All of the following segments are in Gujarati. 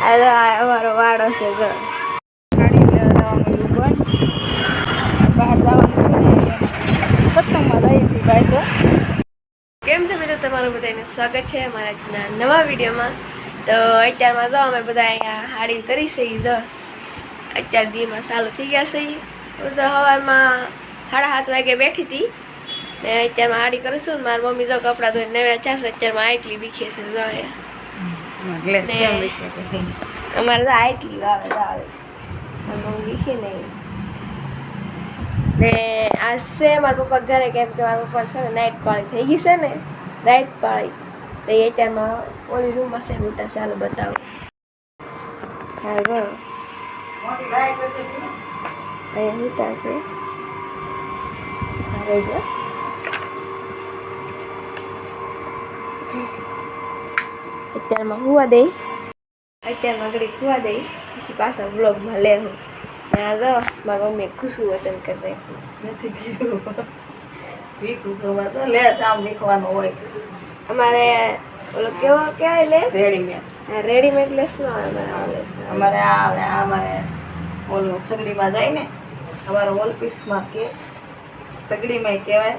અમારો વાડો છે જો ગાડી લેવા જવાનું બહાર જવાનું સત્સંગમાં જઈએ છીએ ભાઈ. તો કેમ છે મિત્રો, તમારું બધાનું સ્વાગત છે અમારા આજના નવા વિડીયોમાં. તો અત્યારમાં જો અમે બધા અહીંયા હાડી કરી છે. જો અત્યાર દીમાં ચાલુ થઈ ગયા છે. હું તો સવારમાં 7:30 વાગે બેઠી હતી ને અત્યારમાં હાડી કરીશું ને મારી મમ્મી જો કપડાં ધોઈને નવ્યા થયા છે. અત્યારમાં આટલી બીખે છે જો અમારે તો આટલી આવે મમ્મી બીખે નહીં ને આ છે મારા પપ્પા ઘરે, કેમ કે મારા પપ્પા છે ને નાઇટ પાળી થઈ ગઈ છે ને, રાત પાળી. તો એ ટાઈમમાં ઓલી રૂમમાં છે મોટા, ચાલો બતાવો. હા અહીંયા મોટા છે. જો અત્યારમાં હુવા દઈ, અત્યારમાં ઘડી ખુવા દઈ, પછી પાછા બ્લોગમાં લે હું. ત્યાં જો મારી મમ્મીએ ખુશું વતન કરી નાખ્યું. નથી કીધું ખુશોમાં તો લેસ આમ લીખવાનું હોય. અમારે ઓલો કેવો કહેવાય લેસ? રેડીમેડ. હા, રેડીમેડ લેસ નો આવે અમારે. લેસ અમારે આવે, અમારે ઓલું સગડીમાં જાય ને, અમારે ઓલપીસમાં કે સગડીમાં કહેવાય.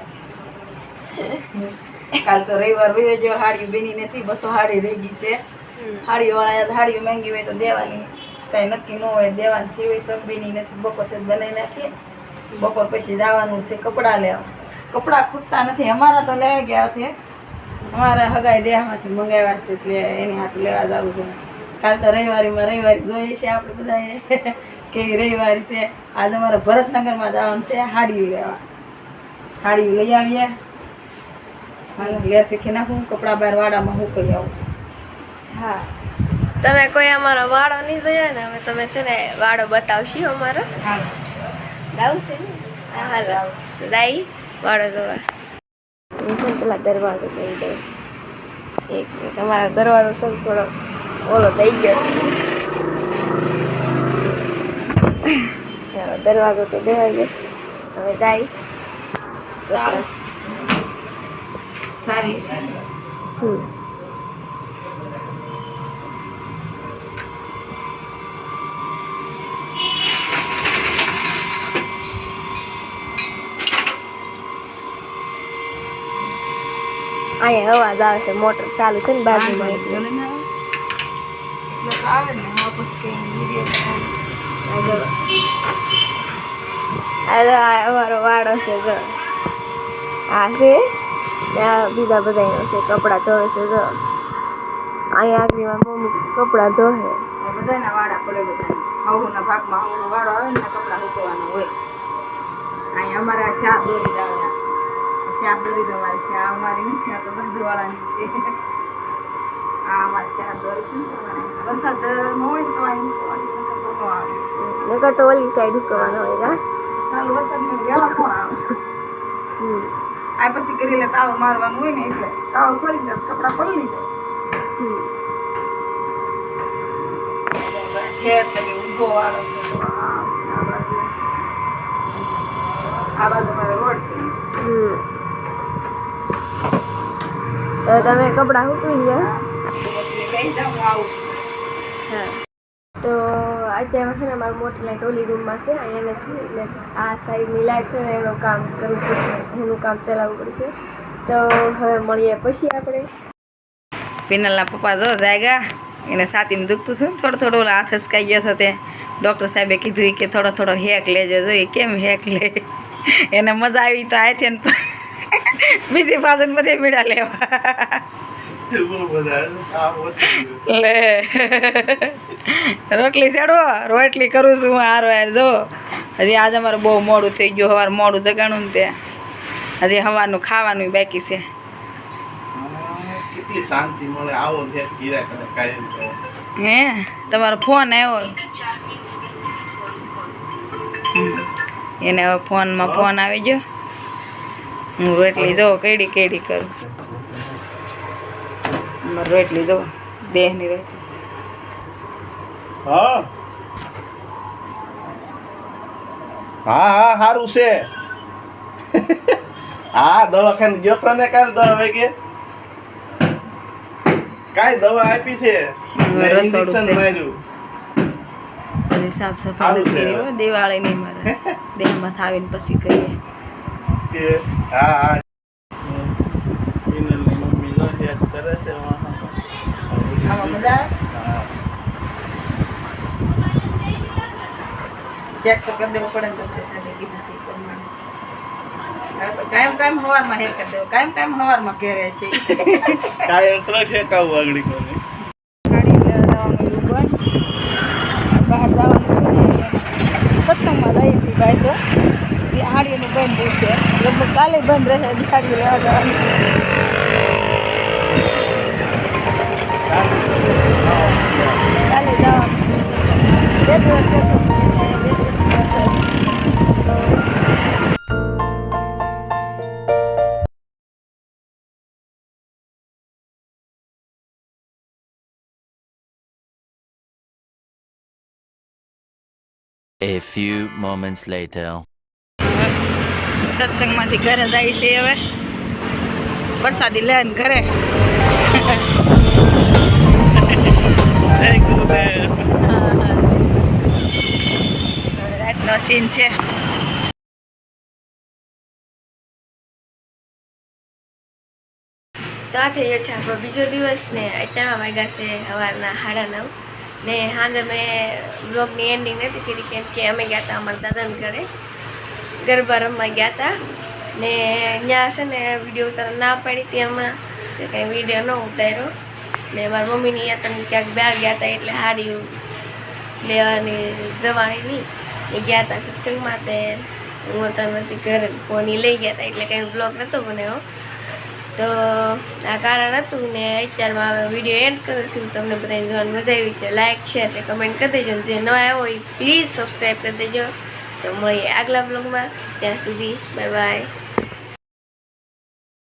કાલ તો રવિવાર વયો જો, હાડી બેની નથી, 200 હાડી રહી ગઈ છે. હાડીઓ વાળા હાડીઓ માંગી હોય તો દેવાની, કાંઈ નક્કી ન હોય દેવાની થઈ હોય તો બેની નથી. બપોર બનાવી નાખીએ, બપોર પછી જવાનું છે કપડાં લેવા. કપડાં ખૂટતા નથી, અમારા તો લેવા ગયા છે. અમારા હગાઈ દેહમાંથી મંગાવ્યા છે એટલે એની હાથ લેવા જવું છે. કાલ તો રવિવારી જોઈએ છે આપણે બધાએ કેવી રવિવારી છે. આજે અમારે ભરતનગરમાં જવાનું છે હાડીઓ લેવા. હાડીઓ લઈ આવીએ, લે શીખી નાખું, કપડાં બહાર વાડામાં હું કરી આવું. હા, તમે કોઈ અમારો વાડો નહીં જોયો ને, હવે તમે છે ને વાડો બતાવશો અમારો. હા, લાવું છે ને? હા લાવું. લાવી વાડો જોવા. હું છે ને પેલા દરવાજો કહી દઉં. એક મિનિટ, અમારો દરવાજો છે ને થોડો ઓલો થઈ ગયો છે. ચાલો દરવાજો તો દેવાઈ ગયો. હવે દાઈ સારી છે. અહીંયા અવાજ આવે છે, મોટર ચાલુ છે ને બાજુમાં એટલે આવે ને. અમારો વાડો છે જો આ છે. ત્યાં બીજા બધા છે કપડાં ધોવે છે જો. અહીંયા આગળમાં મમ્મી કપડાં ધોવે. બધાના વાડા પડે, બધા હવના ભાગમાં હવનો વાડો આવે ને કપડાં મૂકવાનો હોય. અહીંયા અમારે શાક દોરી આવે, શાક દોરી દવાય છે. આ અમારી નથી, આ તો બાજુવાળાની છે. આ અમારી શાક દોરી છે. વરસાદ હોય તો નકર તો ઓલી સાઈડ ઉકવાનો હોય. કા ચાલુ વરસાદમાં ગયા કોણ આવે? આ પછી કરી લે, તાળો મારવાનું હોય ને એટલે તાળો ખોલી જાય, કપડાં પલળી જાય. ઊભો વાળો છે આ બાજુ મારે રોડ છે. તો તમે કપડાં સૂકવી લો. હા, તો અત્યારમાં છે ને અમારું મોટી લાઈટ ઓલી રૂમમાં છે, અહીંયા નથી. એટલે આ સાઈડની લાઈટ છે ને એનું કામ કરવું પડશે, એનું કામ ચલાવવું પડશે. તો હવે મળીએ પછી આપણે. પિનલના પપ્પા જો જાગ્યા, એને છાતીમાં દુખતું હતું, થોડો હાથ હસકાઈ ગયો હતો. તે ડૉક્ટર સાહેબે કીધું કે થોડો હેક લેજો. જોઈએ કેમ હેક લે, એને મજા આવી તો આથી ને બીજી પાછળ બધે મીડા લેવા લે. રોટલી ચડવો, રોટલી કરું છું હું. હારો યાર જો હજી આજે અમારે બહુ મોડું થઈ ગયું. સવારે મોડું જગાણું ને તે હજી સવારનું ખાવાનું બાકી છે. શાંતિ મળે આવો હે તમારો ફોન આવ્યો એને, હવે ફોનમાં ફોન આવી ગયો. હું રોટલી જો કેડી કરું. રોટલી જો દેહની રોટલી. હા સારું છે. હા દવાખાને ગયો તો ને કાલે 10 વાગે. કાઈ દવા આપી છે ઇન્જેક્શન માર્યું સાફ સફાઈ કરી હો દિવાળી ની મારે દેહમાં થાવીને પછી કરીએ કે હા ઇનલની મમ્મી જો છે કરે છે આમાં મજા ચેક તો કરી દેવું પડે તો પૈસા કીધું છે તો કાયમ હવારમાં હેર કરી દેવું કાયમ હવારમાં ઘેરે છે કાય અંતર છે કાવ વાગડી કોને ગાડી લેવાનું બહાર જવાનું સત્સંગમાં જઈ હતી ભાઈ તો એ હાડીનું બંધ છે લગભગ કાલે બંધ રહે ગાડી લેવા જવાની કાલે જવાનું 2 દિવસ A few moments later. સત્સંગમાંથી ઘરે જાય છે હવે વરસાદી લઈને ઘરે રાતનો સીન છે તો આ થઈ ગયો છે આપણો બીજો દિવસ ને અત્યારમાં વાગ્યા છે સવારના 9:30 ને સાંજે મેં બ્લોગની એન્ડિંગ નથી કરી કેમ કે અમે ગયા હતા અમારા દાદાને ઘરે ગરબા રમવા ગયા હતા ને ત્યાં છે ને વિડીયો ઉતારવા ના પાડી હતી હમણાં કે કંઈ વિડીયો ન ઉતાર્યો ને મારા મમ્મીની યાત્રા ક્યાંક બહાર ગયા હતા એટલે હાડી લેવાની જવાની નહીં એ ગયા હતા સત્સંગમાં તે હું તો નથી ઘરે ફોની લઈ ગયા હતા એટલે કંઈ બ્લોગ નહોતો બનાવ્યો તો આ કારણ હતું ને અત્યારમાં હવે વિડીયો એન્ડ કરું છું તમને બધાને જોવાની મજા આવી તો લાઇક શેર ને કમેન્ટ કરી દેજો જે ન આવ્યો હોય પ્લીઝ સબસ્ક્રાઈબ કરી દેજો તો મળીએ આગલા બ્લોગમાં ત્યાં સુધી બાય બાય